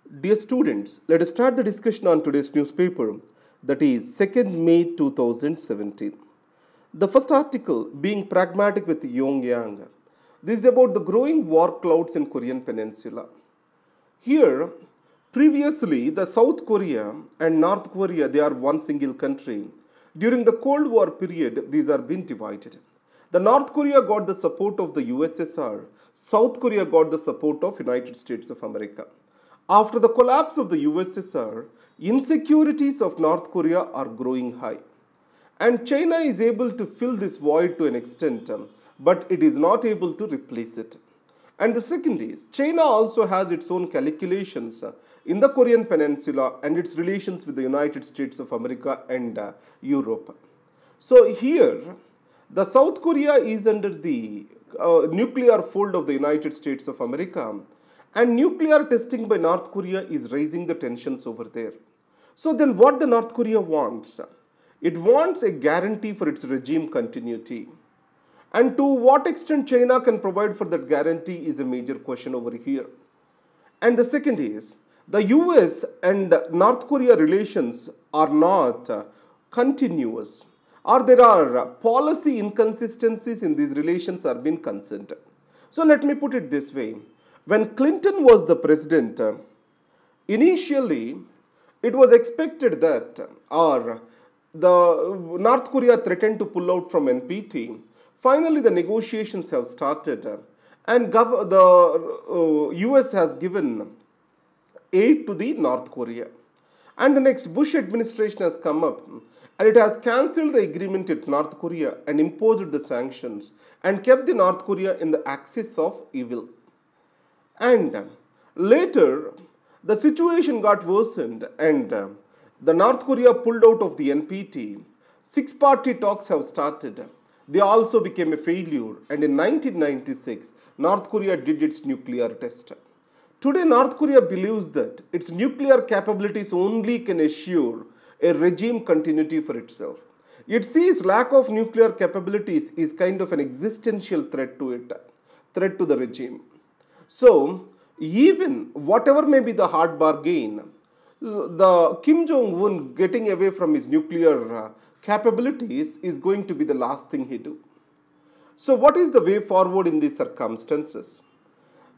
Dear students, let us start the discussion on today's newspaper, that is 2nd May 2017. The first article, Being Pragmatic with Yong Yang. This is about the growing war clouds in Korean Peninsula. Here, previously, the South Korea and North Korea, they are one single country. During the Cold War period, these are being divided. The North Korea got the support of the USSR. South Korea got the support of United States of America. After the collapse of the USSR, insecurities of North Korea are growing high. And China is able to fill this void to an extent, but it is not able to replace it. And the second is, China also has its own calculations in the Korean Peninsula and its relations with the United States of America and Europe. So here, the South Korea is under the nuclear fold of the United States of America, and nuclear testing by North Korea is raising the tensions over there. So then what the North Korea wants? It wants a guarantee for its regime continuity. And to what extent China can provide for that guarantee is a major question over here. And the second is, the US and North Korea relations are not continuous, or there are policy inconsistencies in these relations are being concerned. So let me put it this way. When Clinton was the president, initially it was expected that the North Korea threatened to pull out from NPT. Finally, the negotiations have started, and the US has given aid to the North Korea. And the next Bush administration has come up, and it has cancelled the agreement with North Korea and imposed the sanctions and kept the North Korea in the axis of evil. And later, the situation got worsened and the North Korea pulled out of the NPT. Six-party talks have started. They also became a failure, and in 1996, North Korea did its nuclear test. Today, North Korea believes that its nuclear capabilities only can assure a regime continuity for itself. It sees lack of nuclear capabilities is kind of an existential threat to it, threat to the regime. So, even whatever may be the hard bargain, the Kim Jong-un getting away from his nuclear capabilities is going to be the last thing he do. So, what is the way forward in these circumstances?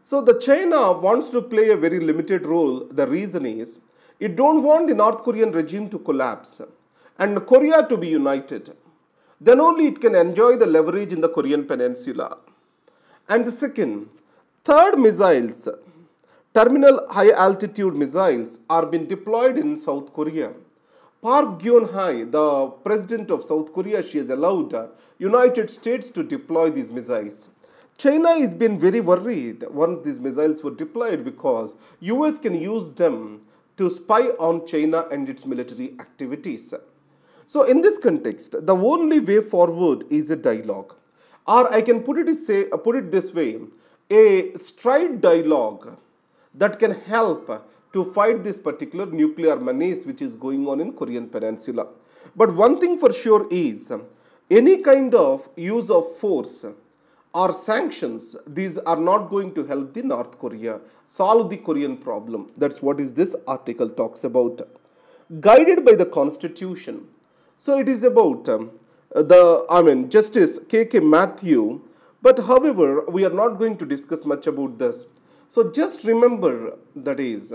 So, the China wants to play a very limited role. The reason is, it don't want the North Korean regime to collapse and Korea to be united. Then only it can enjoy the leverage in the Korean Peninsula. And the second, third missiles, terminal high altitude missiles are being deployed in South Korea. Park Geun-hye, the president of South Korea, she has allowed United States to deploy these missiles. China has been very worried once these missiles were deployed because US can use them to spy on China and its military activities. So in this context, the only way forward is a dialogue. Or I can put it this way, a straight dialogue that can help to fight this particular nuclear menace which is going on in Korean Peninsula. But one thing for sure is, any kind of use of force or sanctions, these are not going to help the North Korea solve the Korean problem. That's what is this article talks about. Guided by the Constitution. So it is about Justice K.K. Matthew. But however, we are not going to discuss much about this. So just remember, that is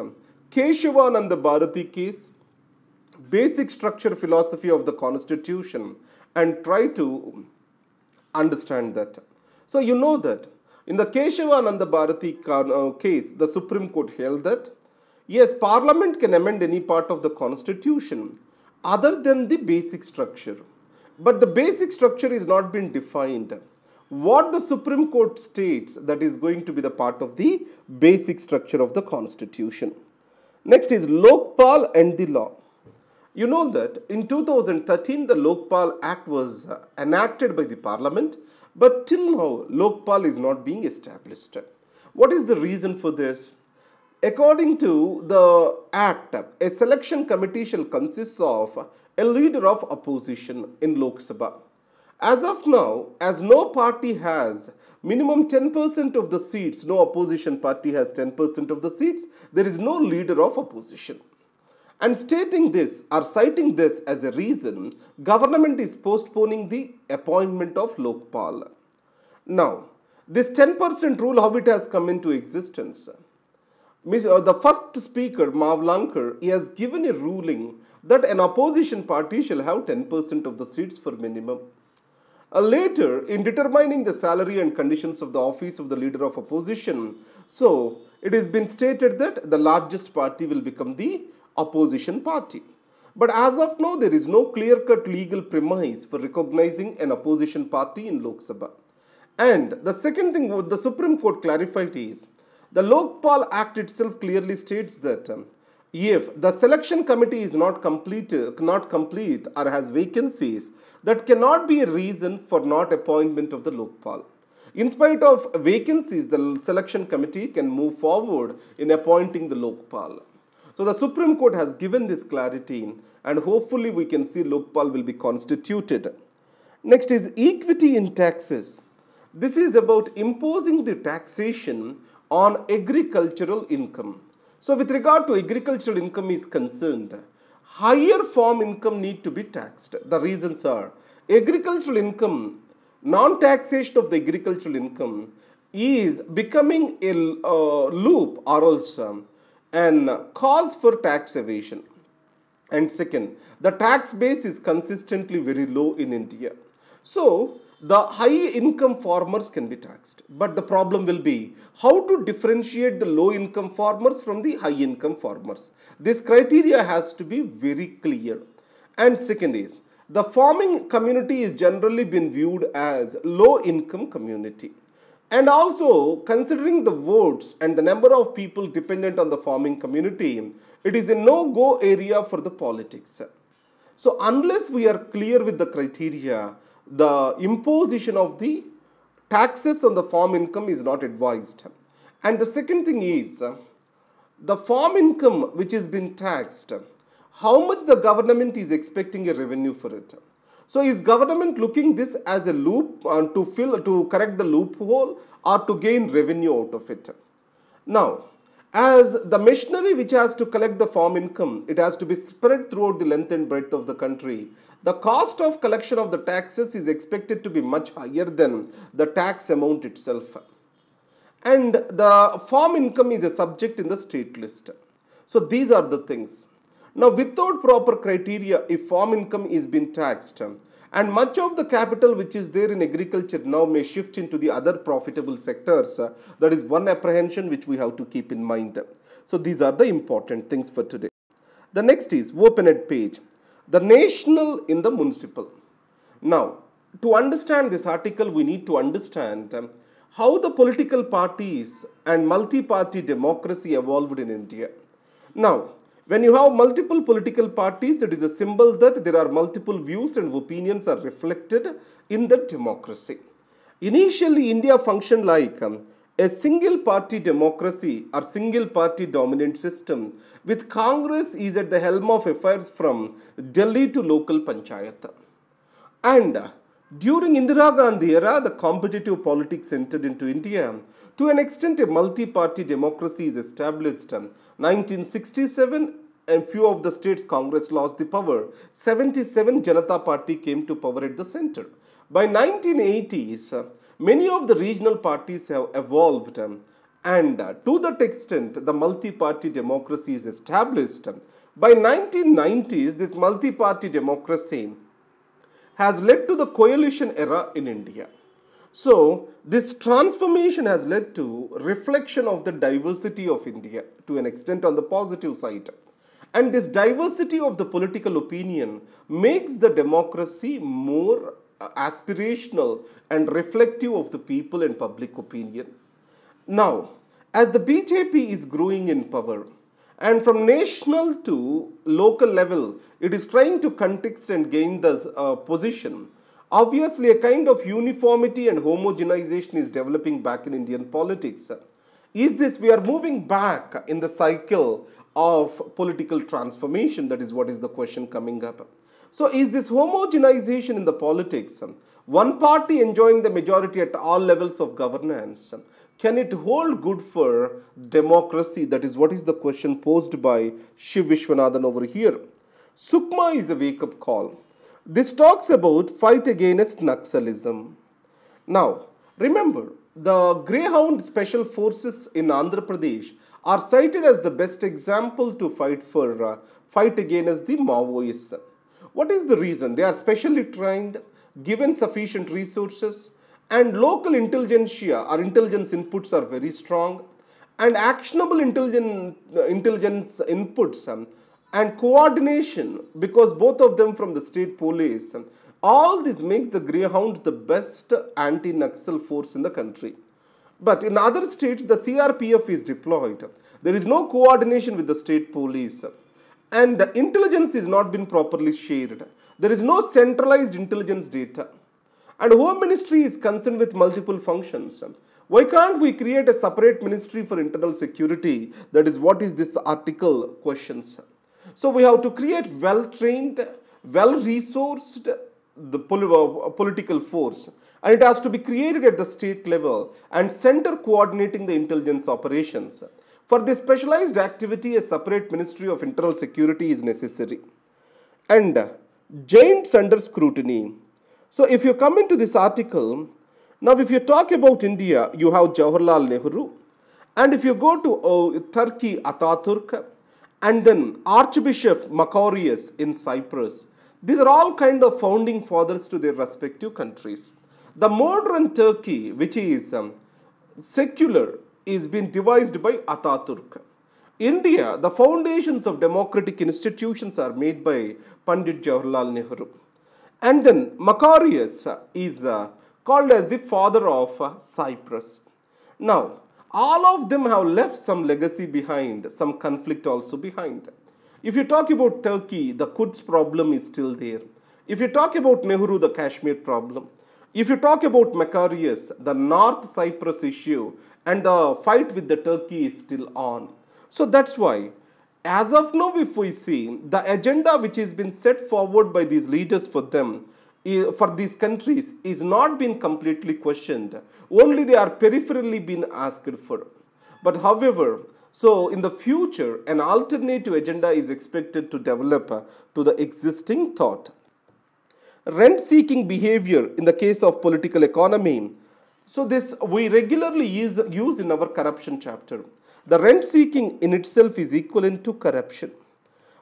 Keshavananda Bharati case, basic structure philosophy of the Constitution, and try to understand that. So you know that in the Keshavananda Bharati case, the Supreme Court held that yes, Parliament can amend any part of the Constitution other than the basic structure. But the basic structure is not been defined. What the Supreme Court states, that is going to be the part of the basic structure of the Constitution. Next is Lokpal and the law. You know that in 2013, the Lokpal Act was enacted by the Parliament, but till now, Lokpal is not being established. What is the reason for this? According to the Act, a selection committee shall consist of a leader of opposition in Lok Sabha. As of now, as no party has minimum 10% of the seats, no opposition party has 10% of the seats, there is no leader of opposition. And stating this or citing this as a reason, government is postponing the appointment of Lokpal. Now, this 10% rule, how it has come into existence? The first speaker, Mavlankar, he has given a ruling that an opposition party shall have 10% of the seats for minimum. Later, in determining the salary and conditions of the office of the leader of opposition, so it has been stated that the largest party will become the opposition party. But as of now, there is no clear-cut legal premise for recognizing an opposition party in Lok Sabha. And the second thing what the Supreme Court clarified is, the Lokpal Act itself clearly states that if the selection committee is not complete or has vacancies, that cannot be a reason for not appointment of the Lokpal. In spite of vacancies, the selection committee can move forward in appointing the Lokpal. So the Supreme Court has given this clarity, and hopefully we can see Lokpal will be constituted. Next is equity in taxes. This is about imposing the taxation on agricultural income. So with regard to agricultural income is concerned, higher farm income need to be taxed. The reasons are agricultural income, non-taxation of the agricultural income is becoming a loop or else an cause for tax evasion. And second, the tax base is consistently very low in India. So the high income farmers can be taxed, but the problem will be how to differentiate the low income farmers from the high income farmers. This criteria has to be very clear. And second is, the farming community is generally been viewed as low income community. And also considering the votes and the number of people dependent on the farming community, it is a no-go area for the politics. So unless we are clear with the criteria, the imposition of the taxes on the farm income is not advised. And the second thing is, the farm income which has been taxed, how much the government is expecting a revenue for it. So is government looking this as a loop to correct the loophole or to gain revenue out of it? Now, as the machinery which has to collect the farm income, it has to be spread throughout the length and breadth of the country. The cost of collection of the taxes is expected to be much higher than the tax amount itself. And the farm income is a subject in the state list. So these are the things. Now without proper criteria, if farm income is being taxed, and much of the capital which is there in agriculture now may shift into the other profitable sectors, that is one apprehension which we have to keep in mind. So these are the important things for today. The next is open-ed page. The national in the municipal. Now, to understand this article, we need to understand how the political parties and multi-party democracy evolved in India. Now, when you have multiple political parties, it is a symbol that there are multiple views and opinions are reflected in the democracy. Initially, India functioned like a single party democracy or single party dominant system with Congress is at the helm of affairs from Delhi to local panchayat. And during Indira Gandhi era, the competitive politics entered into India. To an extent, a multi-party democracy is established. 1967, and few of the states Congress lost the power. 77, Janata Party came to power at the center. By 1980s, many of the regional parties have evolved, and to that extent, the multi-party democracy is established. By 1990s, this multi-party democracy has led to the coalition era in India. So, this transformation has led to reflection of the diversity of India to an extent on the positive side. And this diversity of the political opinion makes the democracy more aspirational and reflective of the people and public opinion. Now, as the BJP is growing in power, and from national to local level, it is trying to contest and gain the position. Obviously, a kind of uniformity and homogenization is developing back in Indian politics. Is this, we are moving back in the cycle of political transformation? That is what is the question coming up. So, is this homogenization in the politics one party enjoying the majority at all levels of governance, can it hold good for democracy? That is what is the question posed by Shiv Vishwanathan over here. Sukma is a wake-up call. This talks about fight against Naxalism. Now, remember, the Greyhound Special Forces in Andhra Pradesh are cited as the best example to fight against the Maoists. What is the reason? They are specially trained, given sufficient resources, and local intelligentsia or intelligence inputs are very strong, and actionable intelligence inputs and coordination, because both of them from the state police, all this makes the Greyhounds the best anti-Naxal force in the country. But in other states, the CRPF is deployed. There is no coordination with the state police, and intelligence is not been properly shared. There is no centralized intelligence data. And Home Ministry is concerned with multiple functions. Why can't we create a separate ministry for internal security? That is what is this article questions. So we have to create well-trained, well-resourced political force, and it has to be created at the state level and center coordinating the intelligence operations. For this specialized activity, a separate Ministry of Internal Security is necessary. And giants under scrutiny. So if you come into this article, now if you talk about India, you have Jawaharlal Nehru, and if you go to Turkey, Ataturk, and then Archbishop Macarius in Cyprus, these are all kind of founding fathers to their respective countries. The modern Turkey, which is secular, is being devised by Ataturk. India, the foundations of democratic institutions are made by Pandit Jawaharlal Nehru. And then Macarius is called as the father of Cyprus. Now, all of them have left some legacy behind, some conflict also behind. If you talk about Turkey, the Quds problem is still there. If you talk about Nehru, the Kashmir problem. If you talk about Macarius, the North Cyprus issue and the fight with the Turkey is still on. So that's why, as of now, if we see, the agenda which has been set forward by these leaders for them, for these countries, is not been completely questioned. Only they are peripherally been asked for. But however, so in the future, an alternative agenda is expected to develop to the existing thought. Rent-seeking behavior in the case of political economy. So this we regularly use in our corruption chapter. The rent-seeking in itself is equivalent to corruption.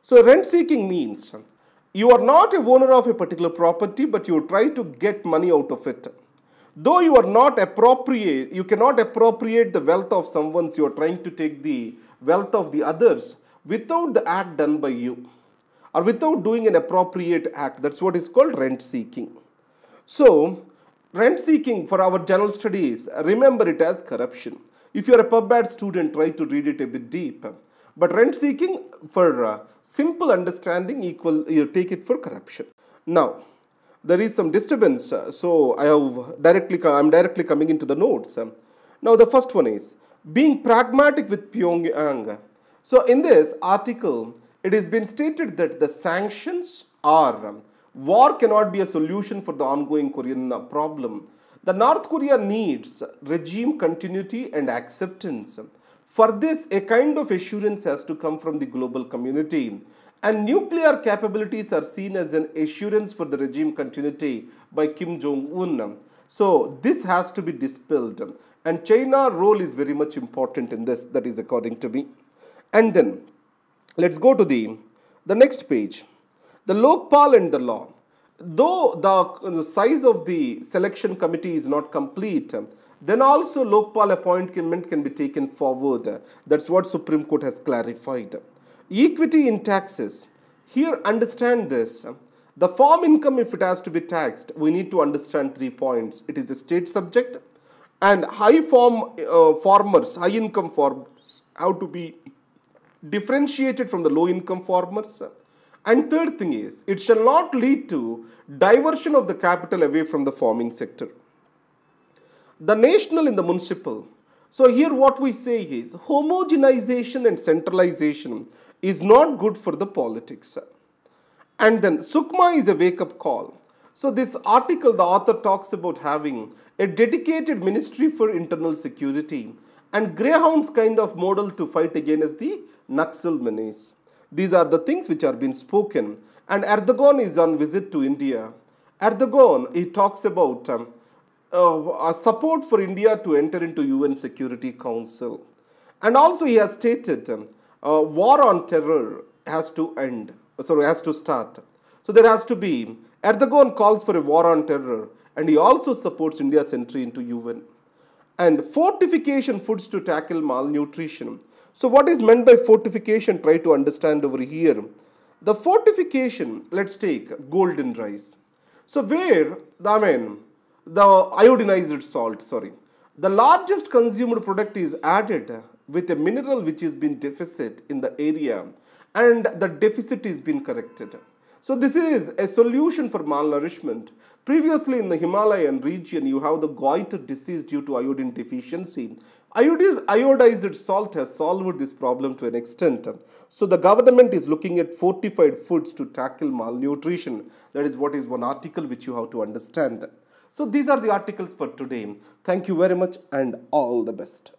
So rent-seeking means you are not a owner of a particular property, but you try to get money out of it. Though you are not appropriate, you cannot appropriate the wealth of someone, you are trying to take the wealth of the others without the act done by you, or without doing an appropriate act. That's what is called rent-seeking. So, rent-seeking for our general studies, remember it as corruption. If you are a pub-bad student, try to read it a bit deep. But rent-seeking, for simple understanding, you take it for corruption. Now, there is some disturbance, so I'm directly coming into the notes. Now, the first one is being pragmatic with Pyongyang. So, in this article, it has been stated that the sanctions or war cannot be a solution for the ongoing Korean problem. The North Korea needs regime continuity and acceptance. For this, a kind of assurance has to come from the global community. And nuclear capabilities are seen as an assurance for the regime continuity by Kim Jong-un. So this has to be dispelled. And China's role is very much important in this, that is according to me. And then, let's go to the next page. The Lokpal and the law. Though the size of the selection committee is not complete, then also Lokpal appointment can be taken forward. That's what Supreme Court has clarified. Equity in taxes. Here, understand this. The farm income, if it has to be taxed, we need to understand 3 points. It is a state subject, and high income farmers have to be differentiated from the low income farmers. And third thing is, it shall not lead to diversion of the capital away from the farming sector. The national in the municipal. So here what we say is, homogenization and centralization is not good for the politics. And then Sukma is a wake-up call. So this article, the author talks about having a dedicated ministry for internal security and greyhounds kind of model to fight against the Naxal menace. These are the things which are being spoken. And Erdogan is on visit to India. Erdogan, he talks about support for India to enter into UN Security Council. And also he has stated war on terror has to end, has to start. So there has to be, Erdogan calls for a war on terror and he also supports India's entry into UN. And fortification foods to tackle malnutrition. So what is meant by fortification? Try to understand over here. The fortification, let's take golden rice. So where, the iodinized salt, the largest consumed product is added with a mineral which has been deficit in the area and the deficit is being corrected. So this is a solution for malnourishment. Previously in the Himalayan region, you have the goiter disease due to iodine deficiency. Iodized salt has solved this problem to an extent. So the government is looking at fortified foods to tackle malnutrition. That is what is one article which you have to understand. So these are the articles for today. Thank you very much and all the best.